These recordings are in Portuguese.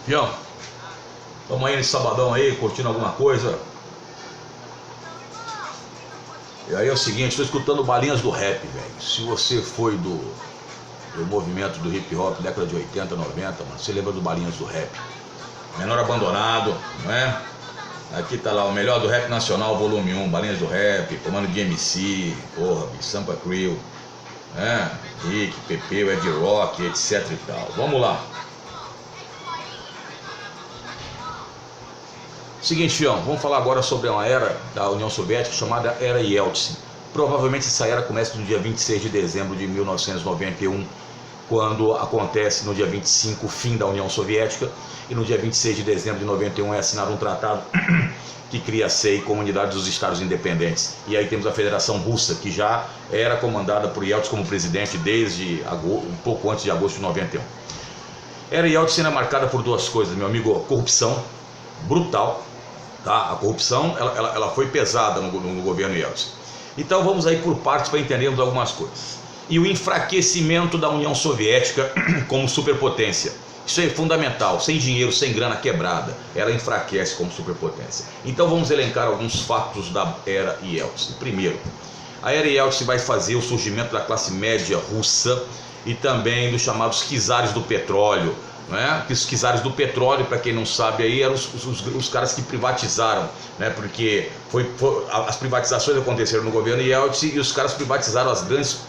Fião, estamos aí nesse sabadão aí, curtindo alguma coisa? E aí é o seguinte, estou escutando balinhas do rap, velho. Se você foi do movimento do hip hop, década de 80, 90, mano, você lembra do balinhas do rap? Menor Abandonado, não é? Aqui tá lá, o melhor do rap nacional, volume 1, balinhas do rap, comando de MC, porra, Sampa Crew, né? Rick, Pepe, Ed Rock, etc e tal. Vamos lá. Seguinte, Fião, vamos falar agora sobre uma era da União Soviética chamada Era Yeltsin. Provavelmente essa era começa no dia 26 de dezembro de 1991, quando acontece no dia 25 o fim da União Soviética, e no dia 26 de dezembro de 91 é assinado um tratado que cria a SEI, Comunidade dos Estados Independentes. E aí temos a Federação Russa, que já era comandada por Yeltsin como presidente desde um pouco antes de agosto de 91. Era Yeltsin é marcada por duas coisas, meu amigo: corrupção brutal, tá? A corrupção ela foi pesada no governo Yeltsin. Então vamos aí por partes para entendermos algumas coisas. E o enfraquecimento da União Soviética como superpotência. Isso é fundamental. Sem dinheiro, sem grana, quebrada, ela enfraquece como superpotência. Então vamos elencar alguns fatos da Era Yeltsin. Primeiro, a Era Yeltsin vai fazer o surgimento da classe média russa e também dos chamados czares do petróleo. Né? Os czares do petróleo, para quem não sabe, aí eram os caras que privatizaram, né? Porque as privatizações aconteceram no governo Yeltsin e os caras privatizaram as grandes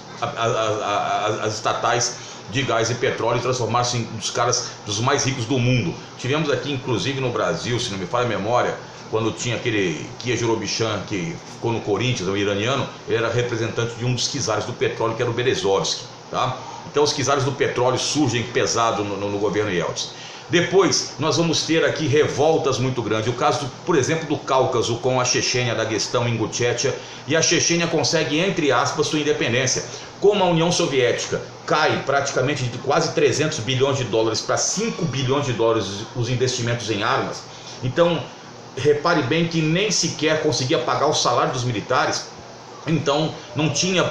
as estatais de gás e petróleo e transformaram-se em dos caras dos mais ricos do mundo. Tivemos aqui, inclusive no Brasil, se não me falha a memória, quando tinha aquele Kia Jorobichan que ficou no Corinthians, o iraniano, ele era representante de um dos czares do petróleo, que era o Berezovsky, tá? Então os czares do petróleo surgem pesado no governo Yeltsin. Depois nós vamos ter aqui revoltas muito grandes. O caso, por exemplo, do Cáucaso com a Chechênia, Daguestão, Ingushétia, e a Chechênia consegue, entre aspas, sua independência. Como a União Soviética cai praticamente de quase 300 bilhões de dólares para 5 bilhões de dólares os investimentos em armas, então repare bem que nem sequer conseguia pagar o salário dos militares. Então não tinha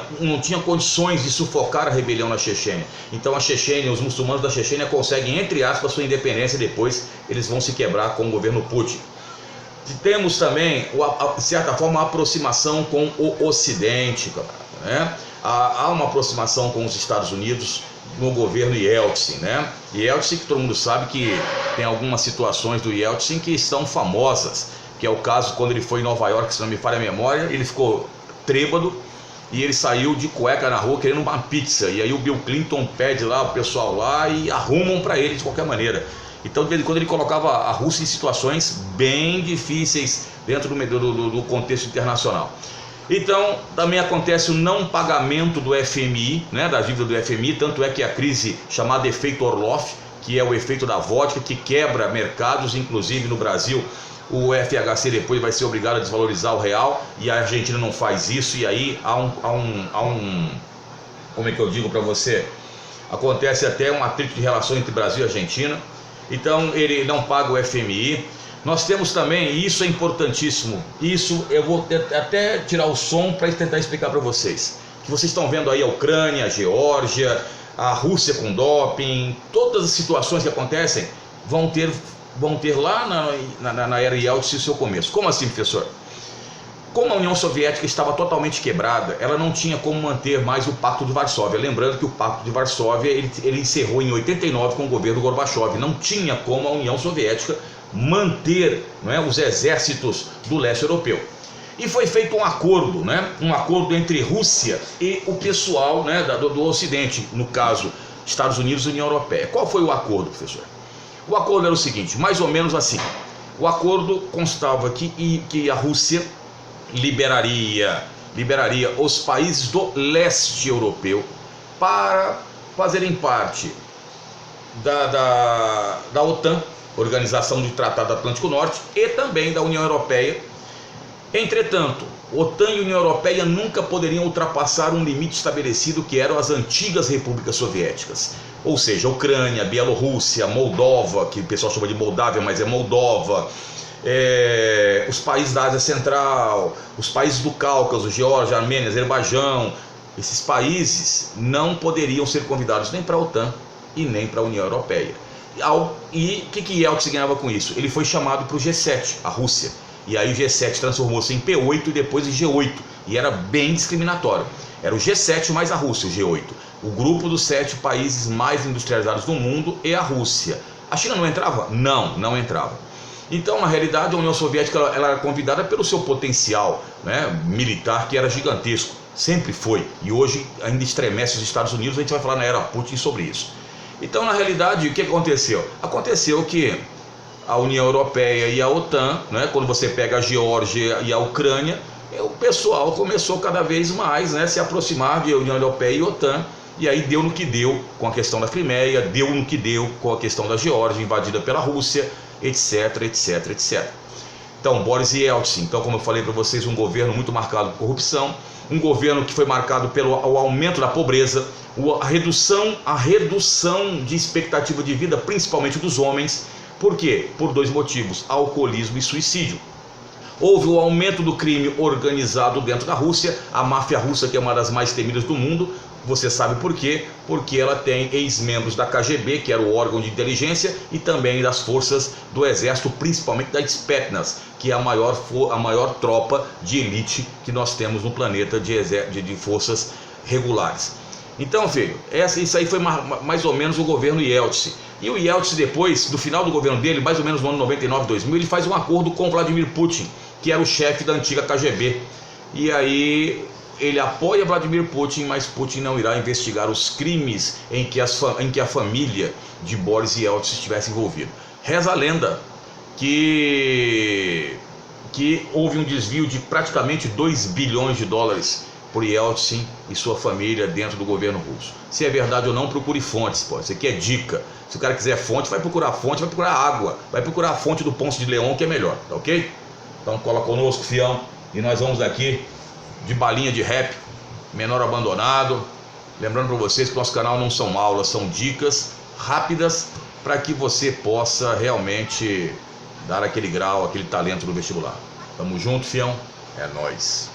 condições de sufocar a rebelião na Chechênia. Então a Chechênia, os muçulmanos da Chechênia conseguem, entre aspas, sua independência, e depois eles vão se quebrar com o governo Putin. Temos também, de certa forma, uma aproximação com o Ocidente, né? Há uma aproximação com os Estados Unidos no governo Yeltsin, né? Yeltsin, que todo mundo sabe que tem algumas situações do Yeltsin que estão famosas, que é o caso quando ele foi em Nova York, se não me falha a memória, ele ficou trêbado e ele saiu de cueca na rua querendo uma pizza, e aí o Bill Clinton pede lá o pessoal lá e arrumam para ele de qualquer maneira. Então de vez em quando ele colocava a Rússia em situações bem difíceis dentro do contexto internacional. Então também acontece o não pagamento do FMI, né, da dívida do FMI, tanto é que a crise chamada efeito Orloff, que é o efeito da vodka, que quebra mercados, inclusive no Brasil o FHC depois vai ser obrigado a desvalorizar o real, e a Argentina não faz isso, e aí há um como é que eu digo para você, acontece até um atrito de relação entre Brasil e Argentina. Então ele não paga o FMI. Nós temos também, e isso é importantíssimo, isso eu vou até tirar o som para tentar explicar para vocês, que vocês estão vendo aí a Ucrânia, a Geórgia, a Rússia com doping, todas as situações que acontecem vão ter lá na Era Yeltsin o seu começo. Como assim, professor? Como a União Soviética estava totalmente quebrada, ela não tinha como manter mais o Pacto de Varsóvia. Lembrando que o Pacto de Varsóvia ele encerrou em 89 com o governo Gorbachev. Não tinha como a União Soviética manter, não é, os exércitos do leste europeu. E foi feito um acordo, né, um acordo entre Rússia e o pessoal, né, do Ocidente, no caso Estados Unidos e União Europeia. Qual foi o acordo, professor? O acordo era o seguinte, mais ou menos assim. O acordo constava que a Rússia liberaria os países do leste europeu para fazerem parte da OTAN, Organização de Tratado Atlântico Norte, e também da União Europeia. Entretanto, OTAN e União Europeia nunca poderiam ultrapassar um limite estabelecido, que eram as antigas repúblicas soviéticas. Ou seja, Ucrânia, Bielorrússia, Moldova, que o pessoal chama de Moldávia, mas é Moldova, os países da Ásia Central, os países do Cáucaso, Geórgia, Armênia, Azerbaijão. Esses países não poderiam ser convidados nem para a OTAN e nem para a União Europeia. E o que Yeltsin ganhava com isso? Ele foi chamado para o G7, a Rússia. E aí o G7 transformou-se em P8 e depois em G8. E era bem discriminatório. Era o G7 mais a Rússia, o G8. O grupo dos 7 países mais industrializados do mundo e a Rússia. A China não entrava? Não entrava. Então, na realidade, a União Soviética ela era convidada pelo seu potencial, né, militar, que era gigantesco. Sempre foi. E hoje ainda estremece os Estados Unidos. A gente vai falar na era Putin sobre isso. Então, na realidade, o que aconteceu? Aconteceu que a União Europeia e a OTAN, né, quando você pega a Geórgia e a Ucrânia, o pessoal começou cada vez mais, né, se aproximar de União Europeia e OTAN. E aí deu no que deu com a questão da Crimeia, deu no que deu com a questão da Geórgia invadida pela Rússia, etc, etc, etc. Então, Boris Yeltsin, então, como eu falei para vocês, um governo muito marcado por corrupção, um governo que foi marcado pelo aumento da pobreza, a redução de expectativa de vida, principalmente dos homens. Por quê? Por 2 motivos: alcoolismo e suicídio. Houve o aumento do crime organizado dentro da Rússia, a máfia russa, que é uma das mais temidas do mundo. Você sabe por quê? Porque ela tem ex-membros da KGB, que era o órgão de inteligência, e também das forças do exército, principalmente da Spetsnaz, que é a maior tropa de elite que nós temos no planeta de forças regulares. Então, filho, isso aí foi mais ou menos o governo Yeltsin. E o Yeltsin, depois, no final do governo dele, mais ou menos no ano 99, 2000, ele faz um acordo com Vladimir Putin, que era o chefe da antiga KGB. E aí ele apoia Vladimir Putin, mas Putin não irá investigar os crimes em que a família de Boris Yeltsin estivesse envolvida. Reza a lenda que houve um desvio de praticamente 2 bilhões de dólares por Yeltsin e sua família dentro do governo russo. Se é verdade ou não, procure fontes, pô. Isso aqui é dica. Se o cara quiser fonte, vai procurar fonte, vai procurar água, vai procurar a fonte do Ponce de Leão, que é melhor, tá ok? Então cola conosco, fião, e nós vamos daqui de balinha de rap, menor abandonado. Lembrando para vocês que nosso canal não são aulas, são dicas rápidas para que você possa realmente dar aquele grau, aquele talento no vestibular. Tamo junto, fião, é nóis.